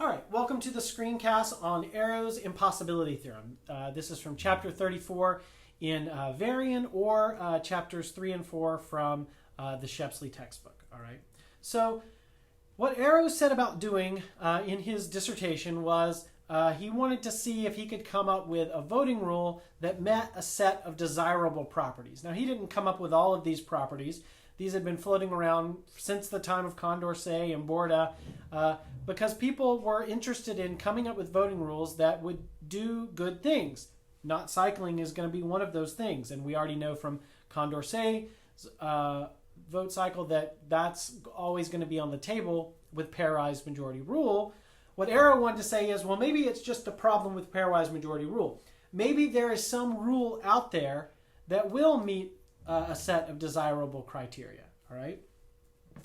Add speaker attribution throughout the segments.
Speaker 1: All right, welcome to the screencast on Arrow's impossibility theorem. This is from chapter 34 in Varian or chapters 3 and 4 from the Shepsley textbook. All right, so what Arrow said about doing in his dissertation was he wanted to see if he could come up with a voting rule that met a set of desirable properties. Now, he didn't come up with all of these properties. These had been floating around since the time of Condorcet and Borda because people were interested in coming up with voting rules that would do good things. Not cycling is going to be one of those things. And we already know from Condorcet's vote cycle that that's always going to be on the table with pairwise majority rule. What Arrow wanted to say is, well, maybe it's just a problem with pairwise majority rule. Maybe there is some rule out there that will meet a set of desirable criteria. All right.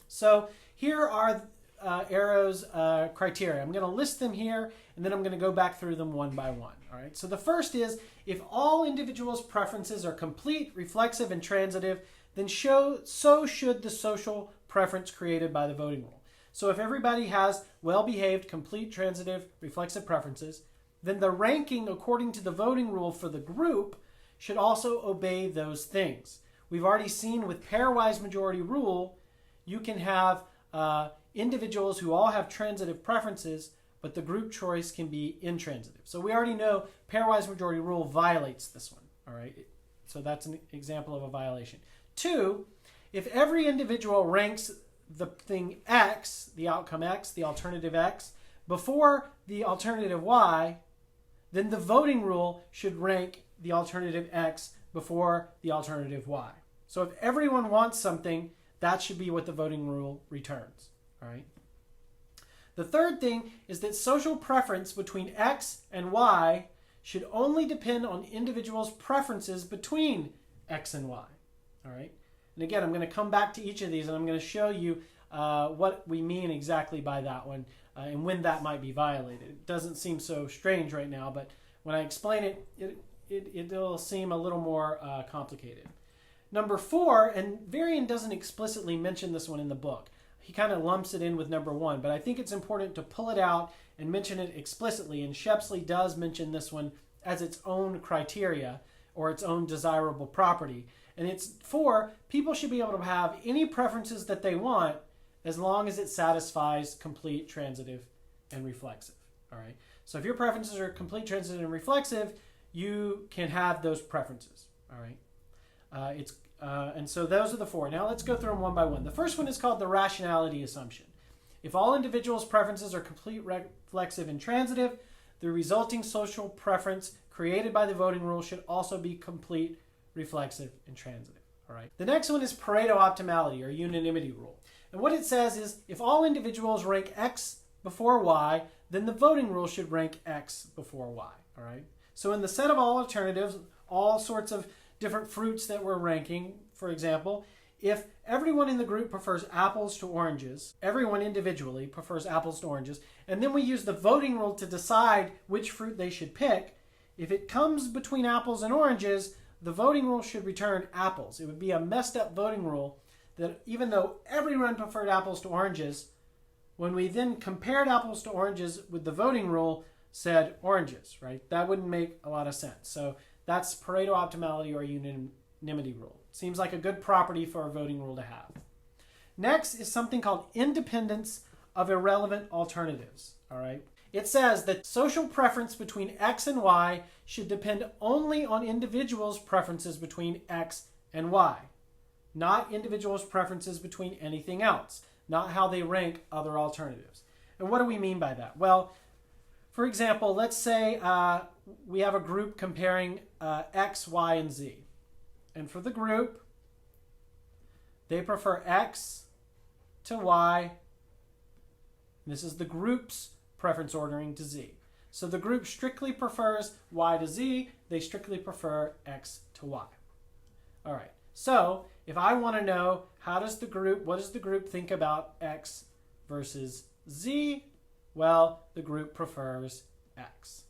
Speaker 1: So here are Arrow's criteria. I'm going to list them here, and then I'm going to go back through them one by one. All right. So the first is, if all individuals' preferences are complete, reflexive, and transitive, then so should the social preference created by the voting rule. So if everybody has well-behaved, complete, transitive, reflexive preferences, then the ranking according to the voting rule for the group should also obey those things. We've already seen with pairwise majority rule, you can have individuals who all have transitive preferences, but the group choice can be intransitive. So we already know pairwise majority rule violates this one. All right, so that's an example of a violation. 2, if every individual ranks the thing X, the outcome X, the alternative X, before the alternative Y, then the voting rule should rank the alternative X before the alternative Y. So if everyone wants something, that should be what the voting rule returns. All right. The third thing is that social preference between X and Y should only depend on individuals' preferences between X and Y. All right. And again, I'm going to come back to each of these, and I'm going to show you what we mean exactly by that one and when that might be violated. It doesn't seem so strange right now, but when I explain it, it'll seem a little more complicated. Number 4, and Varian doesn't explicitly mention this one in the book. He kind of lumps it in with number 1, but I think it's important to pull it out and mention it explicitly, and Shepsley does mention this one as its own criteria or its own desirable property. And it's 4, people should be able to have any preferences that they want as long as it satisfies complete, transitive, and reflexive. All right. So if your preferences are complete, transitive, and reflexive, you can have those preferences. All right. And so those are the 4. Now let's go through them one by one. The first one is called the rationality assumption. If all individuals' preferences are complete, reflexive, and transitive, the resulting social preference created by the voting rule should also be complete, reflexive, and transitive. All right. The next one is Pareto optimality or unanimity rule. And what it says is, if all individuals rank X before Y, then the voting rule should rank X before Y. All right. So in the set of all alternatives, all sorts of different fruits that we're ranking, for example, if everyone in the group prefers apples to oranges, everyone individually prefers apples to oranges, and then we use the voting rule to decide which fruit they should pick, if it comes between apples and oranges, the voting rule should return apples. It would be a messed up voting rule that even though everyone preferred apples to oranges, when we then compared apples to oranges with the voting rule, said oranges, right? That wouldn't make a lot of sense. So that's Pareto optimality or unanimity rule. Seems like a good property for a voting rule to have. Next is something called independence of irrelevant alternatives. All right. It says that social preference between X and Y should depend only on individuals' preferences between X and Y, not individuals' preferences between anything else, not how they rank other alternatives. And what do we mean by that? Well, for example, let's say we have a group comparing X, Y, and Z. And for the group, they prefer X to Y. This is the group's preference ordering to Z. So the group strictly prefers Y to Z. They strictly prefer X to Y. All right. So if I want to know what does the group think about X versus Z? Well, the group prefers X.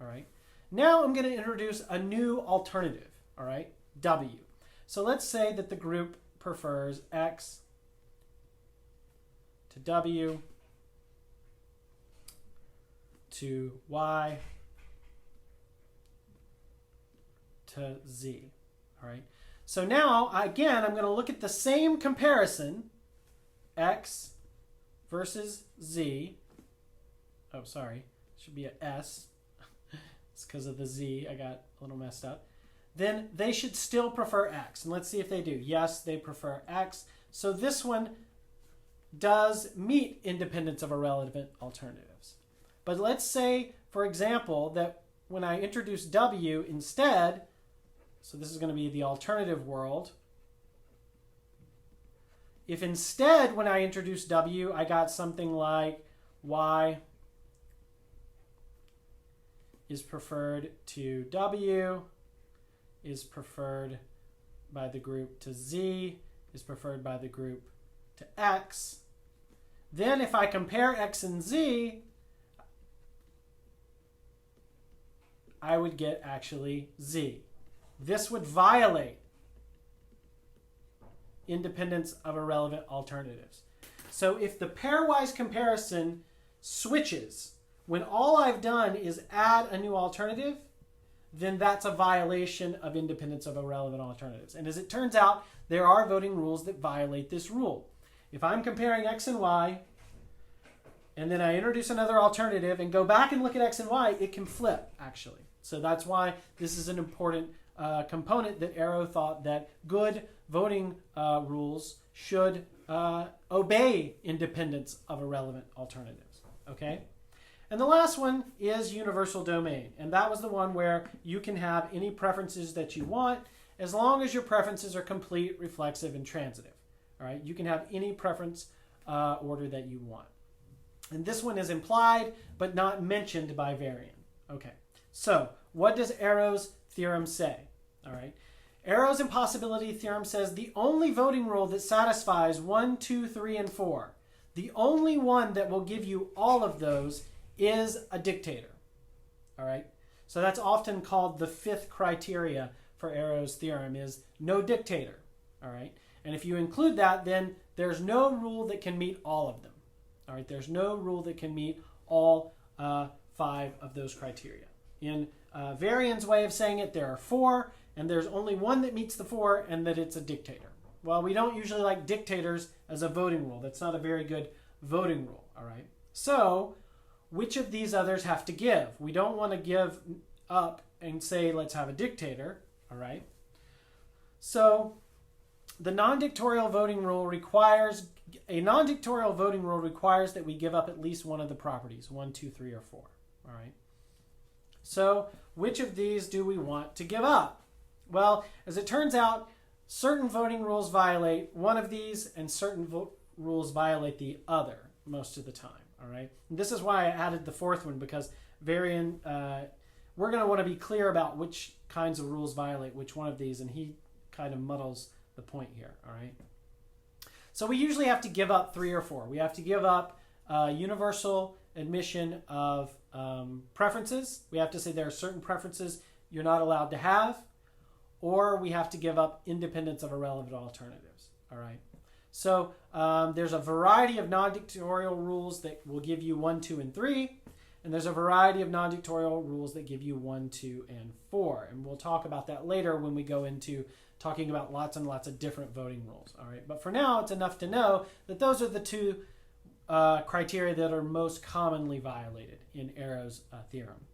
Speaker 1: All right. Now I'm going to introduce a new alternative. All right. W. So let's say that the group prefers X to W to y to z. All right. So now, again, I'm going to look at the same comparison, x versus z. Oh, sorry. It should be an s. It's because of the z. I got a little messed up. Then they should still prefer x. And let's see if they do. Yes, they prefer x. So this one does meet independence of irrelevant alternatives. But let's say, for example, that when I introduce w instead, so this is going to be the alternative world. If instead, when I introduce w, I got something like y is preferred to w, is preferred by the group to z, is preferred by the group to x. Then if I compare x and z, I would get actually z. This would violate independence of irrelevant alternatives. So if the pairwise comparison switches when all I've done is add a new alternative, then that's a violation of independence of irrelevant alternatives. And as it turns out, there are voting rules that violate this rule. If I'm comparing x and y, and then I introduce another alternative and go back and look at x and y, it can flip, actually. So that's why this is an important component that Arrow thought that good voting rules should obey independence of irrelevant alternatives. Okay? And the last one is universal domain. And that was the one where you can have any preferences that you want as long as your preferences are complete, reflexive, and transitive. All right? You can have any preference order that you want. And this one is implied but not mentioned by Varian. Okay. So what does Arrow's theorem say? All right. Arrow's impossibility theorem says the only voting rule that satisfies 1, 2, 3, and 4, the only one that will give you all of those is a dictator. All right. So that's often called the fifth criteria for Arrow's theorem is no dictator. All right. And if you include that, then there's no rule that can meet all of them. All right. There's no rule that can meet all 5 of those criteria. In Varian's way of saying it, there are 4, and there's only one that meets the 4, and that it's a dictator. Well, we don't usually like dictators as a voting rule. That's not a very good voting rule. All right. So which of these others have to give? We don't want to give up and say, let's have a dictator. All right. So the non-dictatorial voting rule requires that we give up at least one of the properties, 1, 2, 3, or 4. All right. So which of these do we want to give up? Well, as it turns out, certain voting rules violate one of these and certain rules violate the other most of the time. All right. And this is why I added the 4th one, because Varian, we're going to want to be clear about which kinds of rules violate which one of these, and he kind of muddles the point here. All right. So we usually have to give up 3 or 4. We have to give up universal admission of preferences. We have to say there are certain preferences you're not allowed to have, or we have to give up independence of irrelevant alternatives. All right. So there's a variety of non-dictatorial rules that will give you 1, 2, and 3, and there's a variety of non-dictatorial rules that give you 1, 2, and 4. And we'll talk about that later when we go into talking about lots and lots of different voting rules. All right. But for now, it's enough to know that those are the 2 criteria that are most commonly violated in Arrow's theorem.